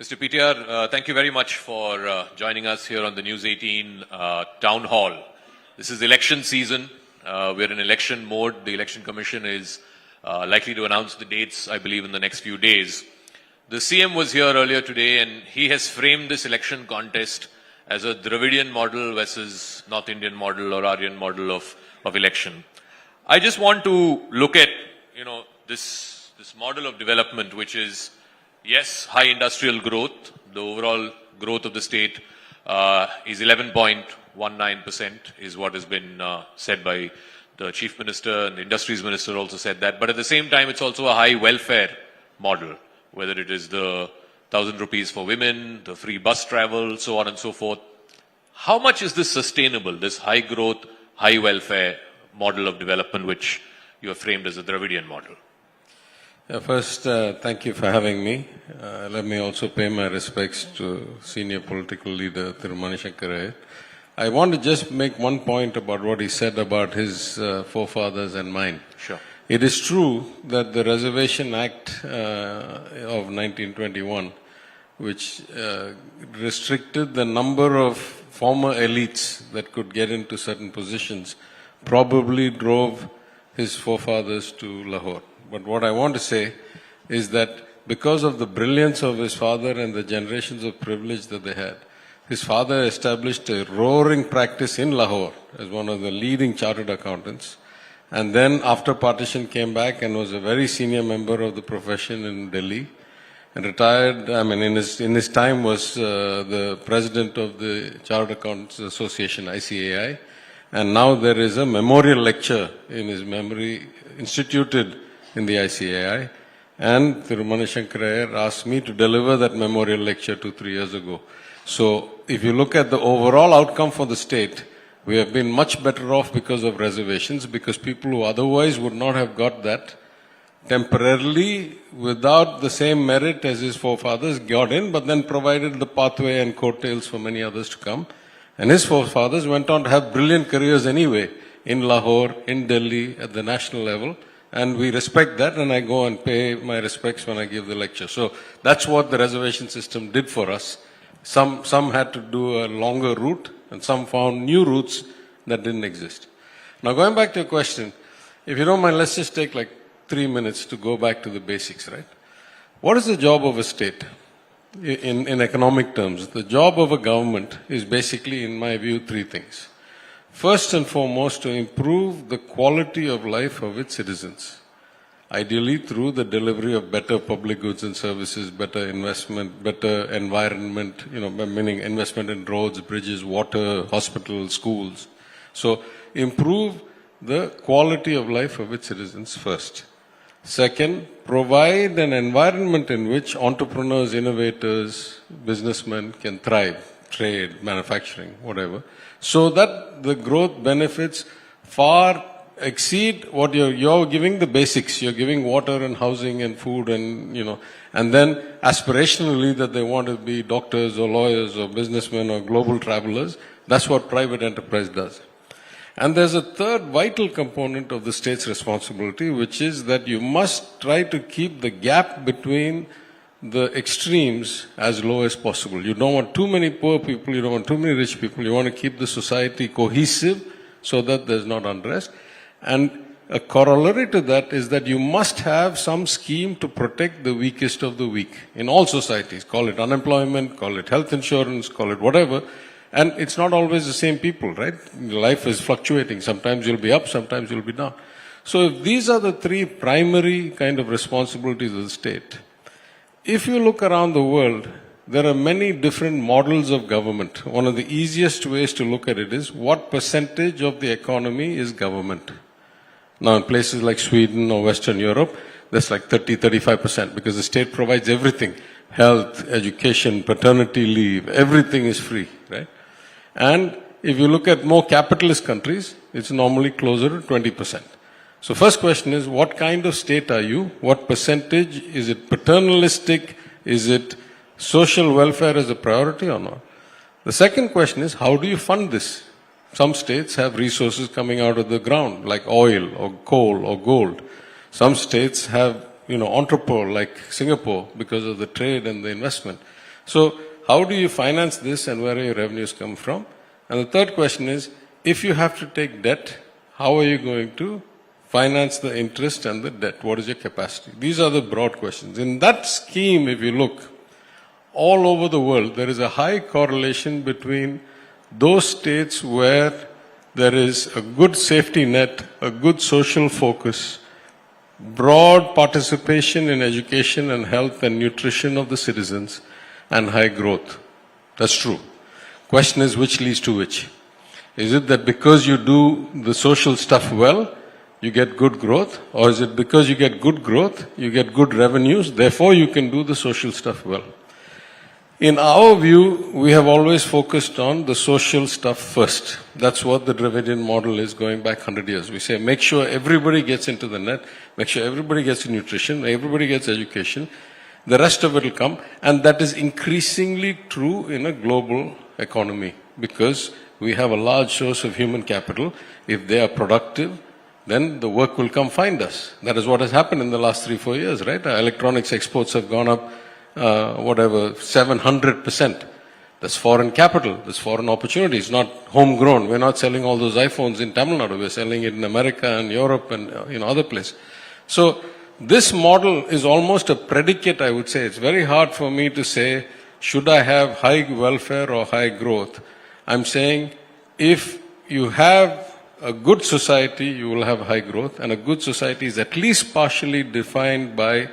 Mr. PTR, thank you very much for joining us here on the News 18 Town Hall. This is election season. We're in election mode. The Election Commission is likely to announce the dates, I believe, in the next few days. The CM was here earlier today and he has framed this election contest as a Dravidian model versus North Indian model or Aryan model of election. I just want to look at, this model of development, which is, yes, high industrial growth. The overall growth of the state is 11.19% is what has been said by the Chief Minister, and the Industries Minister also said that. But at the same time, it's also a high welfare model, whether it is the 1,000 rupees for women, the free bus travel, so on and so forth. How much is this sustainable, this high growth, high welfare model of development, which you have framed as a Dravidian model? First, thank you for having me. Let me also pay my respects to senior political leader Thiru Shankar. I want to just make one point about what he said about his forefathers and mine. Sure. It is true that the Reservation Act of 1921, which restricted the number of former elites that could get into certain positions, probably drove his forefathers to Lahore. But what I want to say is that because of the brilliance of his father and the generations of privilege that they had, his father established a roaring practice in Lahore as one of the leading chartered accountants. And then after partition came back and was a very senior member of the profession in Delhi and retired, in his time was the president of the Chartered Accountants Association, ICAI. And now there is a memorial lecture in his memory instituted in the ICAI, and Thiru Shankar asked me to deliver that memorial lecture 2-3 years ago. So if you look at the overall outcome for the state, we have been much better off because of reservations, because people who otherwise would not have got that temporarily without the same merit as his forefathers got in, but then provided the pathway and coattails for many others to come. And his forefathers went on to have brilliant careers anyway, in Lahore, in Delhi, at the national level. And we respect that, and I go and pay my respects when I give the lecture. So that's what the reservation system did for us. Some had to do a longer route, and some found new routes that didn't exist. Now going back to your question, if you don't mind, let's just take like 3 minutes to go back to the basics, right? What is the job of a state in economic terms? The job of a government is basically, in my view, 3 things. First and foremost, to improve the quality of life of its citizens, ideally through the delivery of better public goods and services, better investment, better environment, meaning investment in roads, bridges, water, hospitals, schools. So improve the quality of life of its citizens first. Second, provide an environment in which entrepreneurs, innovators, businessmen can thrive, trade, manufacturing, whatever, so that the growth benefits far exceed what you're giving the basics. You're giving water and housing and food and, and then aspirationally that they want to be doctors or lawyers or businessmen or global travelers. That's what private enterprise does. And there's a third vital component of the state's responsibility, which is that you must try to keep the gap between the extremes as low as possible. You don't want too many poor people, you don't want too many rich people, you want to keep the society cohesive so that there's not unrest. And a corollary to that is that you must have some scheme to protect the weakest of the weak in all societies. Call it unemployment, call it health insurance, call it whatever. And it's not always the same people, right? Life is fluctuating. Sometimes you'll be up, sometimes you'll be down. So if these are the 3 primary kind of responsibilities of the state, if you look around the world, there are many different models of government. One of the easiest ways to look at it is what percentage of the economy is government. Now in places like Sweden or Western Europe, that's like 30-35% because the state provides everything. Health, education, paternity leave, everything is free, right? And if you look at more capitalist countries, it's normally closer to 20%. So first question is, what kind of state are you? What percentage? Is it paternalistic? Is it social welfare as a priority or not? The second question is, how do you fund this? Some states have resources coming out of the ground, like oil or coal or gold. Some states have, entrepot like Singapore because of the trade and the investment. So how do you finance this and where are your revenues come from? And the third question is, if you have to take debt, how are you going to finance the interest and the debt? What is your capacity? These are the broad questions. In that scheme, if you look, all over the world, there is a high correlation between those states where there is a good safety net, a good social focus, broad participation in education and health and nutrition of the citizens, and high growth. That's true. Question is, which leads to which? Is it that because you do the social stuff well, you get good growth? Or is it because you get good growth, you get good revenues, therefore you can do the social stuff well? In our view, we have always focused on the social stuff first. That's what the Dravidian model is going back 100 years. We say, make sure everybody gets into the net, make sure everybody gets nutrition, everybody gets education, the rest of it will come. And that is increasingly true in a global economy because we have a large source of human capital. If they are productive, then the work will come find us. That is what has happened in the last 3-4 years, right? Our electronics exports have gone up 700%. That's foreign capital, that's foreign opportunities, not homegrown. We're not selling all those iPhones in Tamil Nadu, we're selling it in America and Europe and other places. So this model is almost a predicate, I would say. It's very hard for me to say, should I have high welfare or high growth? I'm saying, if you have a good society, you will have high growth, and a good society is at least partially defined by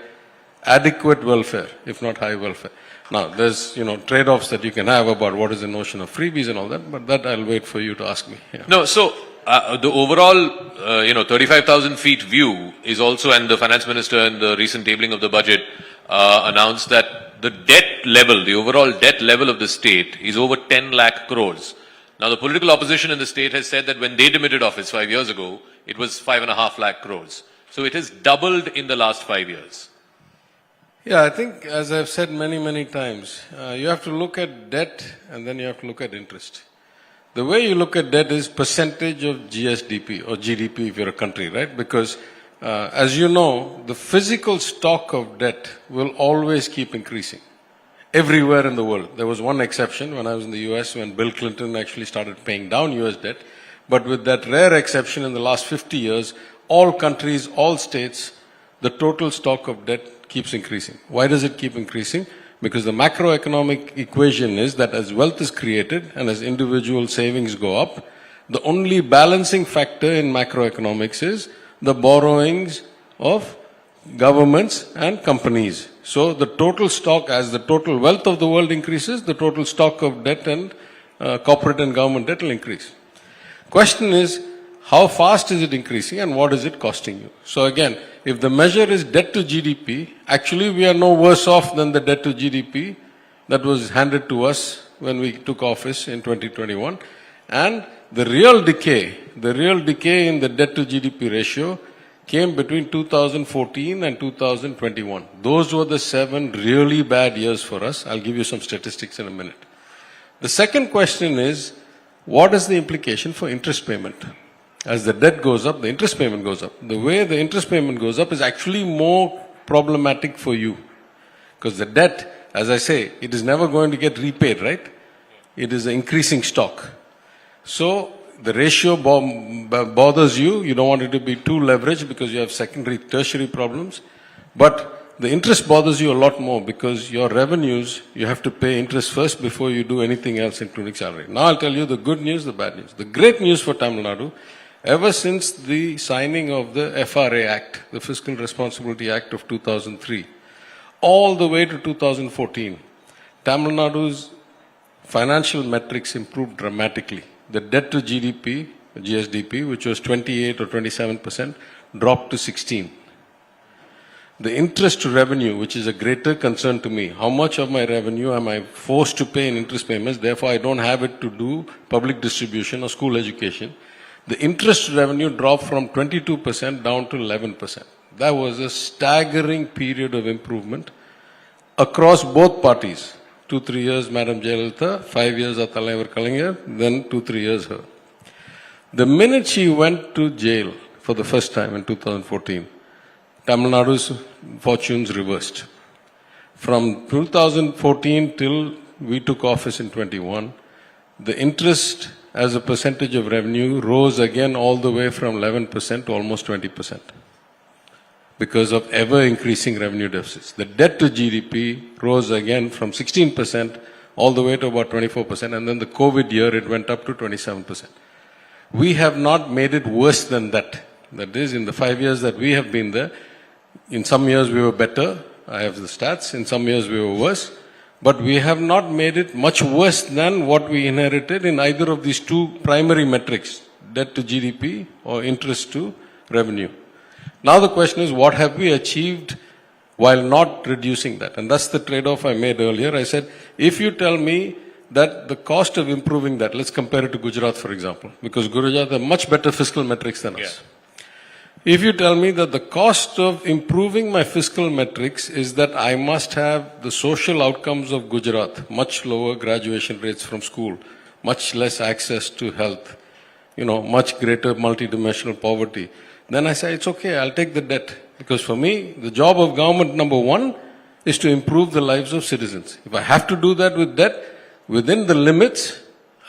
adequate welfare, if not high welfare. Now, there's, trade-offs that you can have about what is the notion of freebies and all that, but that I'll wait for you to ask me. Yeah. No, so the overall, 35,000 feet view is also, and the finance minister in the recent tabling of the budget announced that the debt level, the overall debt level of the state is over 10 lakh crores. Now, the political opposition in the state has said that when they demitted office 5 years ago, it was 5.5 lakh crores. So it has doubled in the last 5 years. Yeah, I think, as I've said many, many times, you have to look at debt and then you have to look at interest. The way you look at debt is percentage of GSDP or GDP if you're a country, right? Because, as you know, the physical stock of debt will always keep increasing. Everywhere in the world. There was one exception when I was in the US when Bill Clinton actually started paying down US debt. But with that rare exception in the last 50 years, all countries, all states, the total stock of debt keeps increasing. Why does it keep increasing? Because the macroeconomic equation is that as wealth is created and as individual savings go up, the only balancing factor in macroeconomics is the borrowings of governments and companies. So the total stock, as the total wealth of the world increases, the total stock of debt and corporate and government debt will increase. Question is, how fast is it increasing and what is it costing you? So again, if the measure is debt to GDP, actually we are no worse off than the debt to GDP that was handed to us when we took office in 2021. And the real decay in the debt to GDP ratio came between 2014 and 2021. Those were the 7 really bad years for us. I'll give you some statistics in a minute. The second question is, what is the implication for interest payment? As the debt goes up, the interest payment goes up. The way the interest payment goes up is actually more problematic for you. Because the debt, as I say, it is never going to get repaid, right? It is an increasing stock. So the ratio bothers you. You don't want it to be too leveraged because you have secondary, tertiary problems. But the interest bothers you a lot more because your revenues, you have to pay interest first before you do anything else, including salary. Now I'll tell you the good news, the bad news. The great news for Tamil Nadu, ever since the signing of the FRA Act, the Fiscal Responsibility Act of 2003, all the way to 2014, Tamil Nadu's financial metrics improved dramatically. The debt to GDP, GSDP, which was 28 or 27%, dropped to 16. The interest to revenue, which is a greater concern to me, how much of my revenue am I forced to pay in interest payments, therefore I don't have it to do public distribution or school education. The interest to revenue dropped from 22% down to 11%. That was a staggering period of improvement across both parties. 2-3 years, Madam Jayalalitha, 5 years, Thalaivar Kalaignar, then 2-3 years her. The minute she went to jail for the first time in 2014, Tamil Nadu's fortunes reversed. From 2014 till we took office in 21, the interest as a percentage of revenue rose again all the way from 11% to almost 20% because of ever increasing revenue deficits. The debt to GDP rose again from 16% all the way to about 24%, and then the COVID year it went up to 27%. We have not made it worse than that. That is, in the 5 years that we have been there, in some years we were better, I have the stats, in some years we were worse, but we have not made it much worse than what we inherited in either of these two primary metrics, debt to GDP or interest to revenue. Now the question is, what have we achieved while not reducing that? And that's the trade-off I made earlier. I said, if you tell me that the cost of improving that, let's compare it to Gujarat, for example, because Gujarat have much better fiscal metrics than us. If you tell me that the cost of improving my fiscal metrics is that I must have the social outcomes of Gujarat, much lower graduation rates from school, much less access to health, much greater multidimensional poverty, then I say, it's okay, I'll take the debt. Because for me, the job of government, number one, is to improve the lives of citizens. If I have to do that with debt, within the limits,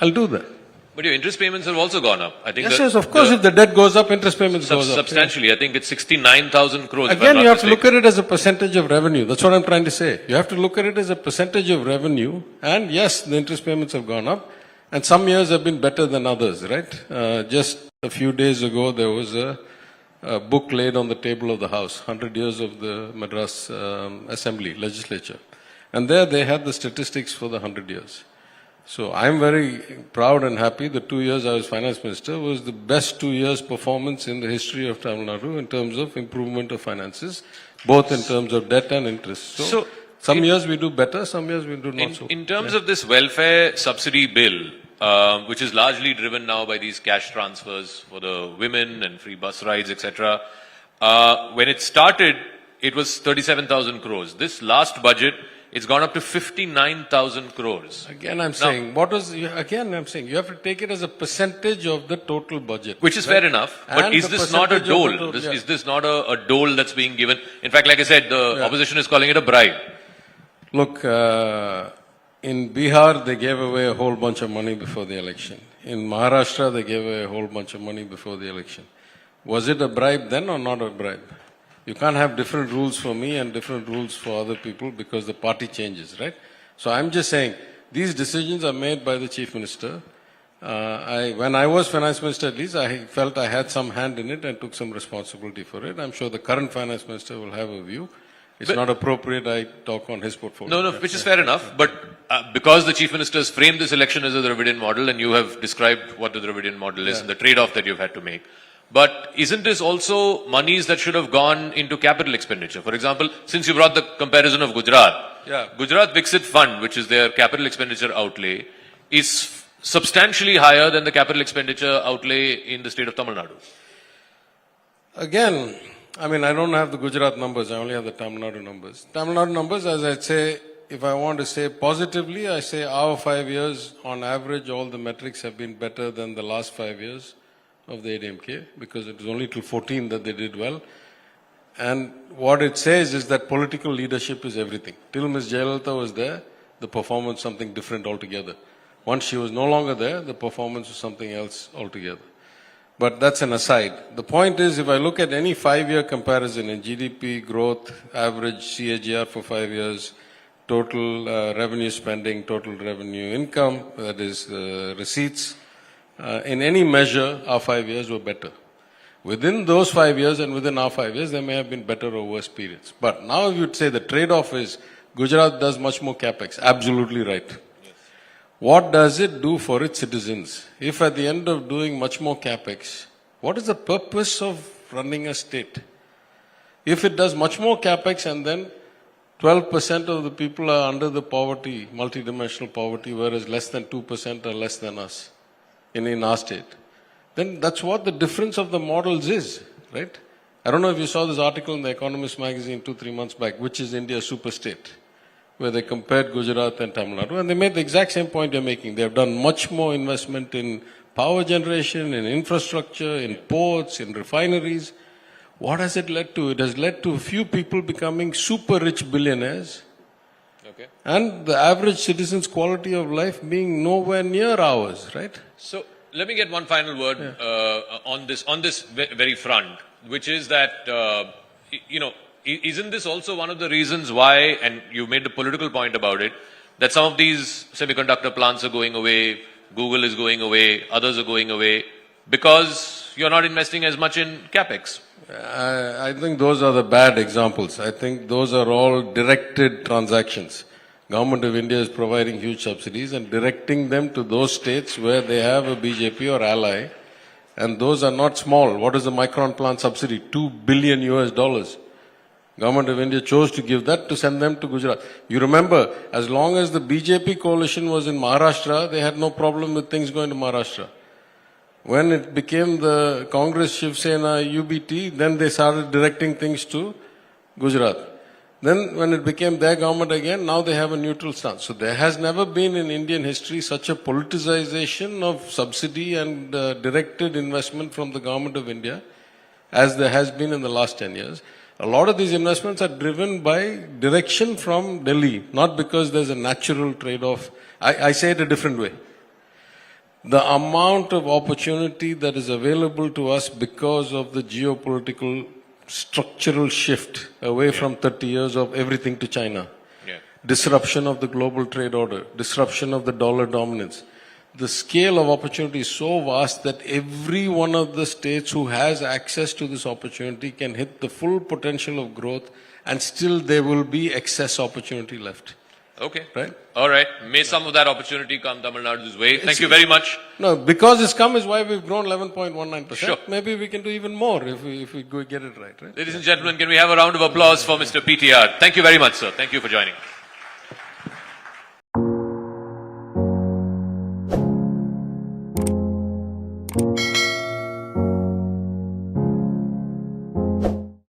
I'll do that. But your interest payments have also gone up. I think Yes, of course, if the debt goes up, interest payments goes up. Substantially. I think it's 69,000 crores. Again, you have to look at it as a percentage of revenue. That's what I'm trying to say. You have to look at it as a percentage of revenue. And yes, the interest payments have gone up. And some years have been better than others, right? Just a few days ago, there was a book laid on the table of the House, 100 years of the Madras Assembly, legislature. And there they had the statistics for the 100 years. So I'm very proud and happy. The 2 years I was finance minister was the best 2 years performance in the history of Tamil Nadu in terms of improvement of finances, both in terms of debt and interest. So some years we do better, some years we do not so. In terms of this welfare subsidy bill, which is largely driven now by these cash transfers for the women and free bus rides, etc. When it started, it was 37,000 crores. This last budget, it's gone up to 59,000 crores. Again, I'm saying, you have to take it as a percentage of the total budget. Which is fair enough, but is this not a dole? Is this not a dole that's being given? In fact, like I said, the opposition is calling it a bribe. Look, in Bihar, they gave away a whole bunch of money before the election. In Maharashtra, they gave away a whole bunch of money before the election. Was it a bribe then or not a bribe? You can't have different rules for me and different rules for other people because the party changes, right? So I'm just saying, these decisions are made by the Chief Minister. When I was Finance Minister, at least, I felt I had some hand in it and took some responsibility for it. I'm sure the current Finance Minister will have a view. It's not appropriate I talk on his portfolio. No, which is fair enough. But because the Chief Minister has framed this election as a Dravidian model, and you have described what the Dravidian model is and the trade-off that you've had to make. But isn't this also monies that should have gone into capital expenditure? For example, since you brought the comparison of Gujarat, Gujarat Viksit Fund, which is their capital expenditure outlay, is substantially higher than the capital expenditure outlay in the state of Tamil Nadu. Again, I don't have the Gujarat numbers, I only have the Tamil Nadu numbers. Tamil Nadu numbers, as I say, if I want to say positively, I say our 5 years, on average, all the metrics have been better than the last 5 years of the DMK, because it was only till 14 that they did well. And what it says is that political leadership is everything. Till Ms. Jayalalitha was there, the performance was something different altogether. Once she was no longer there, the performance was something else altogether. But that's an aside. The point is, if I look at any 5-year comparison in GDP growth, average CAGR for 5 years, total revenue spending, total revenue income, that is receipts, in any measure, our 5 years were better. Within those 5 years and within our 5 years, there may have been better or worse periods. But now you'd say the trade-off is Gujarat does much more capex. Absolutely right. Yes. What does it do for its citizens? If at the end of doing much more capex, what is the purpose of running a state? If it does much more capex and then 12% of the people are under the poverty, multidimensional poverty, whereas less than 2% are less than us in our state, then that's what the difference of the models is, right? I don't know if you saw this article in the Economist magazine 2-3 months back, which is India's super state, where they compared Gujarat and Tamil Nadu, and they made the exact same point you're making. They have done much more investment in power generation, in infrastructure, in ports, in refineries. What has it led to? It has led to a few people becoming super rich billionaires Okay. And the average citizen's quality of life being nowhere near ours, right? So let me get one final word on this very front, which is that isn't this also one of the reasons why, and you made the political point about it, that some of these semiconductor plants are going away, Google is going away, others are going away, because you're not investing as much in capex. I think those are the bad examples. I think those are all directed transactions. Government of India is providing huge subsidies and directing them to those states where they have a BJP or ally. And those are not small. What is the Micron plant subsidy? $2 billion US. Government of India chose to give that to send them to Gujarat. You remember, as long as the BJP coalition was in Maharashtra, they had no problem with things going to Maharashtra. When it became the Congress Shiv Sena UBT, then they started directing things to Gujarat. Then when it became their government again, now they have a neutral stance. So there has never been in Indian history such a politicization of subsidy and directed investment from the government of India as there has been in the last 10 years. A lot of these investments are driven by direction from Delhi, not because there's a natural trade-off. I say it a different way. The amount of opportunity that is available to us because of the geopolitical structural shift away from 30 years of everything to China, disruption of the global trade order, disruption of the dollar dominance. The scale of opportunity is so vast that every one of the states who has access to this opportunity can hit the full potential of growth, and still there will be excess opportunity left. Okay. Right? All right. May some of that opportunity come Tamil Nadu's way. Thank you very much. No, because it's come is why we've grown 11.19%. Sure. Maybe we can do even more if we go get it right? Ladies and gentlemen, can we have a round of applause for Mr. PTR? Thank you very much, sir. Thank you for joining us.